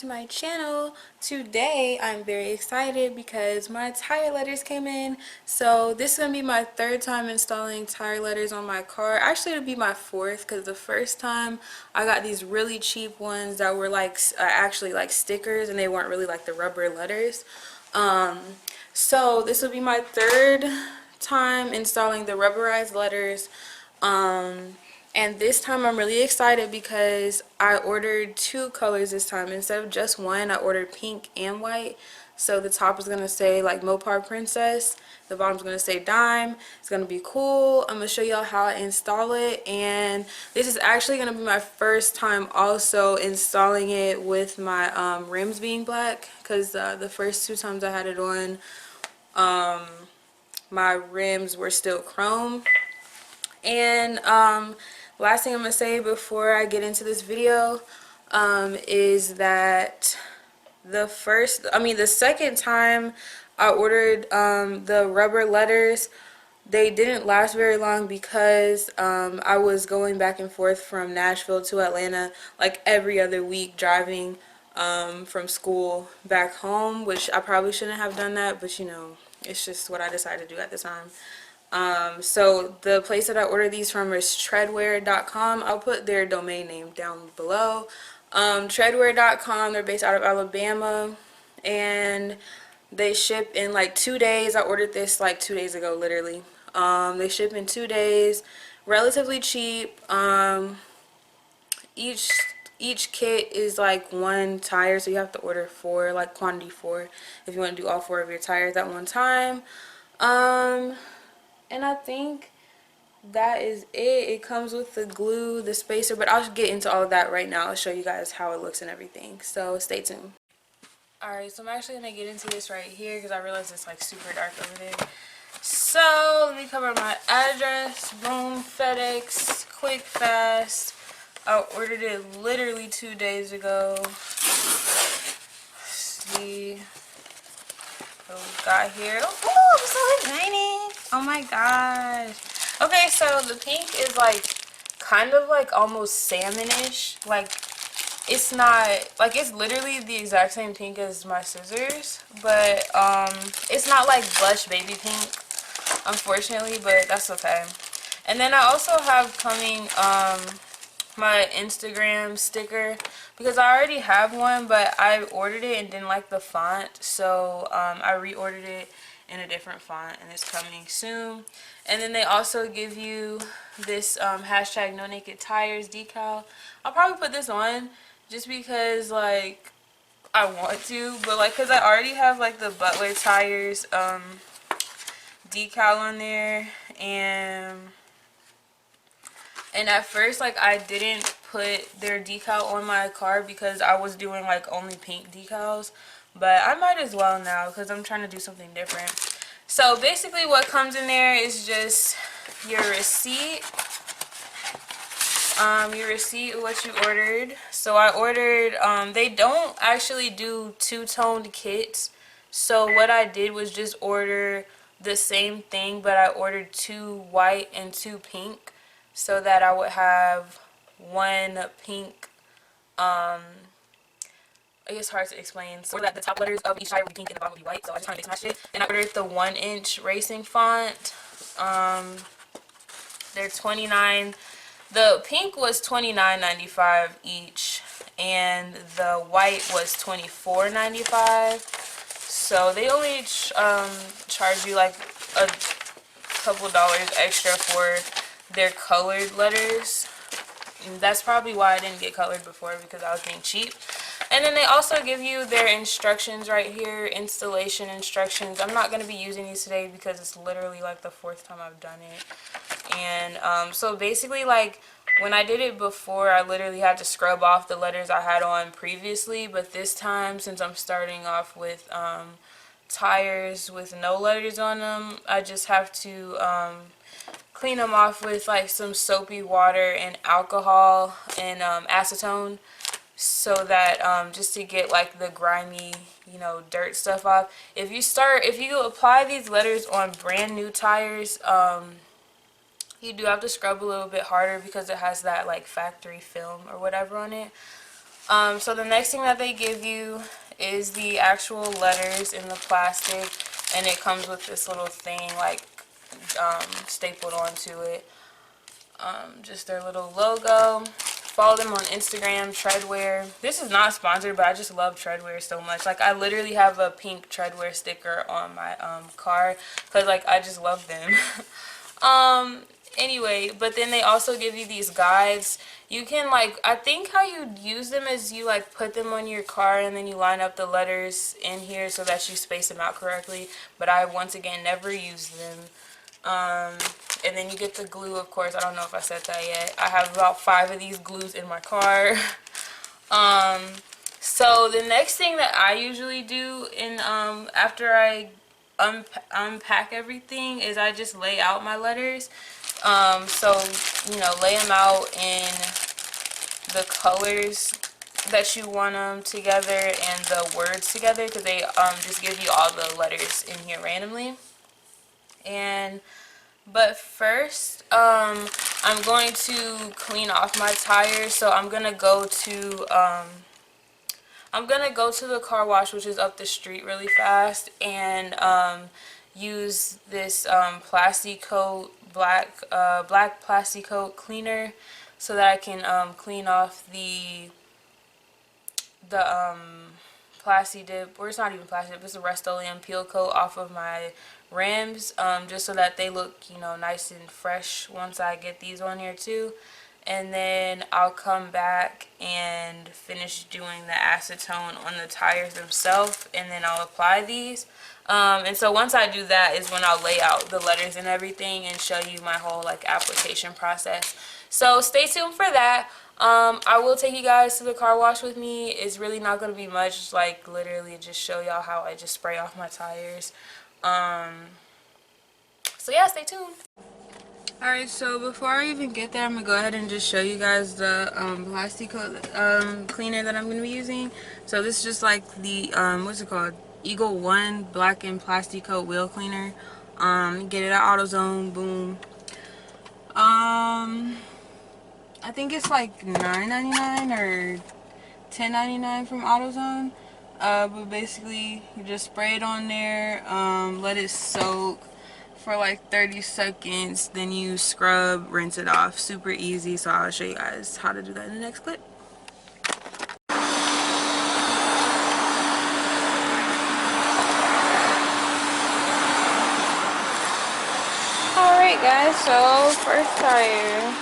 to my channel. Today I'm very excited because my tire letters came in. So this is going to be my third time installing tire letters on my car. Actually it'll be my fourth because the first time I got these really cheap ones that were like actually like stickers, and they weren't really like the rubber letters. So this will be my third time installing the rubberized letters. And this time I'm really excited because I ordered two colors this time. Instead of just one, I ordered pink and white. So the top is going to say like Mopar Princess. The bottom's going to say Dime. It's going to be cool. I'm going to show y'all how I install it. And this is actually going to be my first time also installing it with my rims being black. Because the first two times I had it on, my rims were still chrome. And last thing I'm gonna say before I get into this video is that the second time I ordered the rubber letters, they didn't last very long because I was going back and forth from Nashville to Atlanta like every other week, driving from school back home, which I probably shouldn't have done that, but you know, it's just what I decided to do at the time. So the place that I ordered these from is treadwear.com. I'll put their domain name down below. Treadwear.com, they're based out of Alabama, and they ship in like 2 days. I ordered this like 2 days ago, literally. They ship in 2 days, relatively cheap. Each kit is like one tire, so you have to order 4, like quantity 4, if you want to do all 4 of your tires at one time. And I think that is it. It comes with the glue, the spacer, but I'll get into all of that right now. I'll show you guys how it looks and everything, so stay tuned. Alright, so I'm actually going to get into this right here because I realize it's like super dark over there. So let me cover my address. Boom, FedEx, quick, fast. I ordered it literally 2 days ago. Let's see what we got here. Oh, I'm so excited. Oh my gosh. Okay, so the pink is like kind of like almost salmonish. Like it's not like, it's literally the exact same pink as my scissors, but it's not like blush baby pink, unfortunately, but that's okay. And then I also have coming my Instagram sticker, because I already have one, but I ordered it and didn't like the font, so I reordered it in a different font, and it's coming soon. And then they also give you this hashtag no naked tires decal. I'll probably put this on just because like I want to, but like because I already have like the Butler tires decal on there, and at first like I didn't put their decal on my car because I was doing like only pink decals, but I might as well now because I'm trying to do something different. So basically what comes in there is just your receipt, of what you ordered. So I ordered, they don't actually do two-toned kits, so what I did was just order the same thing, but I ordered 2 white and 2 pink, so that I would have one pink, it's hard to explain, so that the top letters of each tire would be pink and the bottom would be white, so I just kind of mix and matched it. And I ordered the 1-inch racing font. They're $29. The pink was $29.95 each, and the white was $24.95. So they only charge you like a couple dollars extra for their colored letters. And that's probably why I didn't get colored before, because I was being cheap. And then they also give you their instructions right here, installation instructions. I'm not going to be using these today because it's literally like the 4th time I've done it. And so basically, like when I did it before, I literally had to scrub off the letters I had on previously, but this time, since I'm starting off with tires with no letters on them, I just have to clean them off with like some soapy water and alcohol and acetone, so that just to get like the grimy, you know, dirt stuff off. If you apply these letters on brand new tires, you do have to scrub a little bit harder because it has that like factory film or whatever on it. So the next thing that they give you is the actual letters in the plastic, and it comes with this little thing like stapled onto it. Just their little logo. Follow them on Instagram, Treadwear. This is not sponsored, but I just love Treadwear so much. Like, I literally have a pink Treadwear sticker on my car because, like, I just love them. Anyway, but then they also give you these guides. You can, like, I think how you use them is you, like, put them on your car and then you line up the letters in here so that you space them out correctly. But I, once again, never use them. And then you get the glue, of course. I don't know if I said that yet. I have about 5 of these glues in my car. So the next thing that I usually do after I unpack everything is I just lay out my letters. So, you know, lay them out in the colors that you want them together and the words together, because they just give you all the letters in here randomly. But first, I'm going to clean off my tires. So I'm gonna go to the car wash, which is up the street, really fast, and use this black plastic coat cleaner so that I can clean off the plasti dip, or it's not even plasti dip, it's a Rust-Oleum peel coat off of my rims, just so that they look, you know, nice and fresh once I get these on here too. And then I'll come back and finish doing the acetone on the tires themselves, and then I'll apply these. And so once I do that is when I'll lay out the letters and everything and show you my whole like application process. So stay tuned for that. I will take you guys to the car wash with me. It's really not going to be much, like literally just show y'all how I just spray off my tires. So yeah, stay tuned. Alright, so before I even get there, I'm going to go ahead and just show you guys the plastic cleaner that I'm going to be using. So this is just like the, what's it called? Eagle 1 Black and Plastic Coat Wheel Cleaner. Get it at AutoZone, boom. I think it's like $9.99 or $10.99 from AutoZone. But basically, you just spray it on there, let it soak for like 30 seconds, then you scrub, rinse it off. Super easy, so I'll show you guys how to do that in the next clip. Alright guys, so first tire.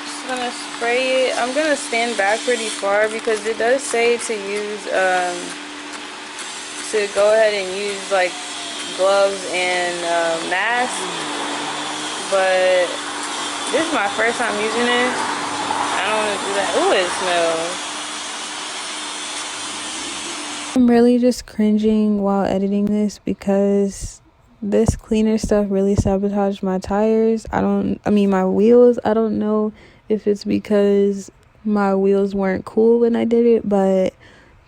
Just gonna spray it. I'm gonna stand back pretty far because it does say to use to go ahead and use like gloves and mask, but this is my first time using it. I don't want to do that. Ooh, it smells. I'm really just cringing while editing this because this cleaner stuff really sabotaged my tires. My wheels. I don't know if it's because my wheels weren't cool when I did it, but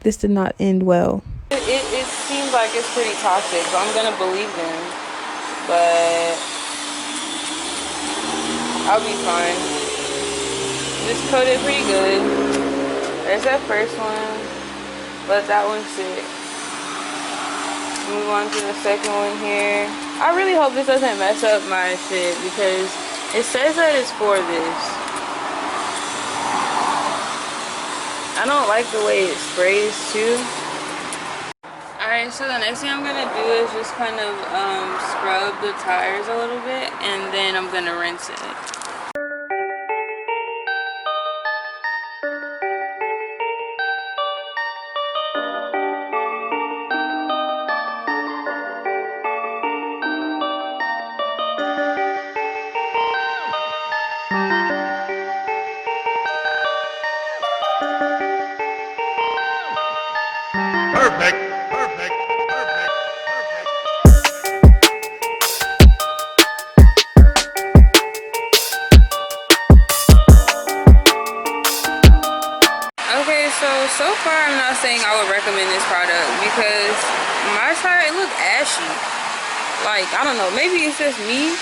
this did not end well. It seems like it's pretty toxic, so I'm gonna believe them, but I'll be fine. Just coated pretty good. There's that first one. Let that one sit. Move on to the second one here. I really hope this doesn't mess up my shit because it says that it's for this. I don't like the way it sprays too. Alright, so the next thing I'm going to do is just kind of scrub the tires a little bit, and then I'm going to rinse it. Perfect. Okay, so far I'm not saying I would recommend this product because my tire, it look ashy. Like, I don't know, maybe it's just me,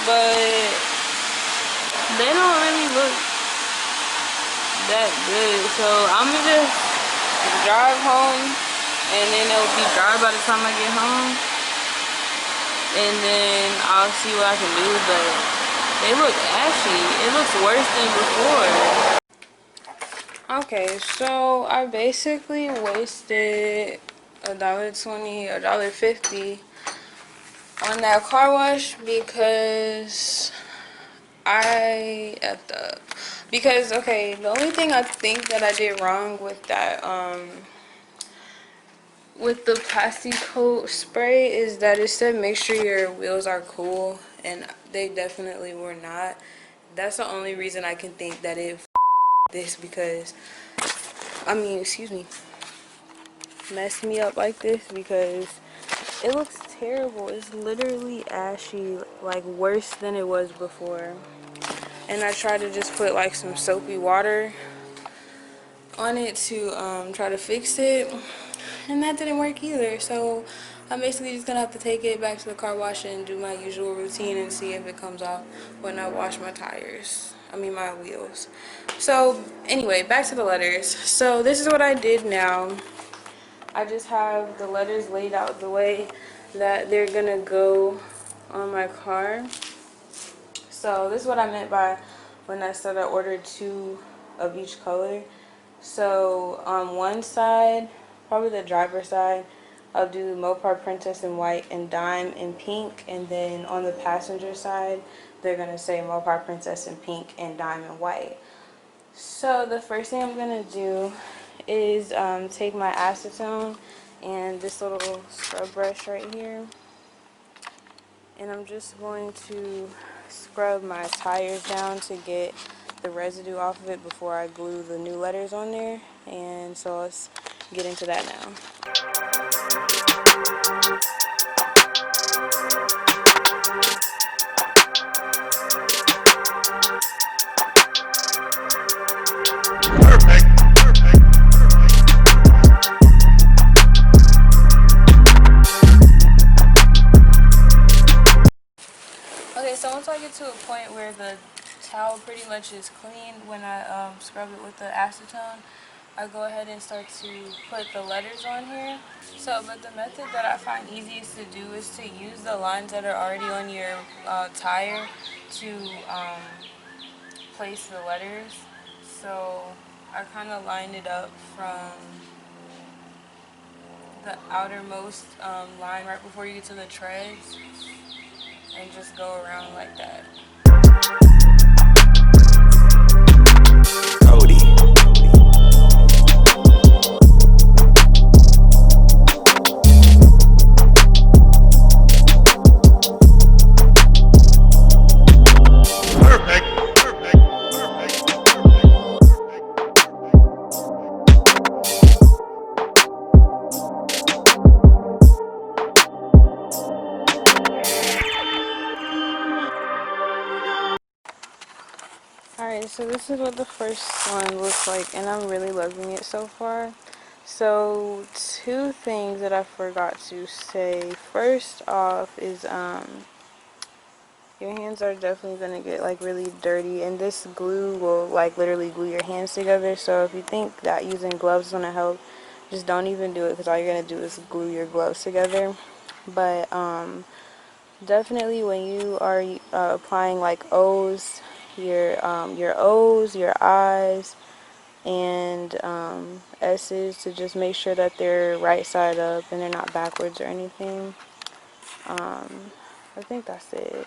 but they don't really look that good. So I'm gonna just drive home, and then it'll be dry by the time I get home, and then I'll see what I can do. But they look ashy. It looks worse than before. Okay, so I basically wasted $1.20, $1.50 on that car wash because I effed up. Because, okay, the only thing I think that I did wrong with that with the plastic coat spray is that it said make sure your wheels are cool, and they definitely were not. That's the only reason I can think that it this, because I mean, excuse me, messed me up like this, because it looks terrible. It's literally ashy, like worse than it was before. And I tried to just put like some soapy water on it to try to fix it, and that didn't work either. So I'm basically just gonna have to take it back to the car wash and do my usual routine and see if it comes off when I wash my tires. I mean my wheels. So anyway, back to the letters. So this is what I did now. I just have the letters laid out the way that they're gonna go on my car. So this is what I meant by when I said I ordered 2 of each color. So on one side, probably the driver's side, I'll do Mopar Princess in white and Dime in pink. And then on the passenger side, they're gonna say Mopar Princess in pink and Dime in white. So the first thing I'm gonna do is take my acetone and this little scrub brush right here, and I'm just going to scrub my tires down to get the residue off of it before I glue the new letters on there. And so let's get into that now. Okay, so once I get to a point where the towel pretty much is clean, when I scrub it with the acetone, I go ahead and start to put the letters on here. So, but the method that I find easiest to do is to use the lines that are already on your tire to place the letters. So I kind of line it up from the outermost line right before you get to the treads, and just go around like that. Alright, so this is what the first one looks like, and I'm really loving it so far. So 2 things that I forgot to say. First off is your hands are definitely going to get like really dirty, and this glue will like literally glue your hands together. So if you think that using gloves is going to help, just don't even do it, because all you're going to do is glue your gloves together. But definitely when you are applying like O's, your O's, your I's, and S's, to just make sure that they're right side up and they're not backwards or anything. I think that's it.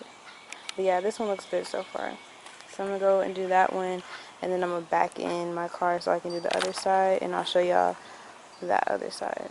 But yeah, this one looks good so far. So I'm gonna go and do that one, and then I'm gonna back in my car so I can do the other side, and I'll show y'all that other side.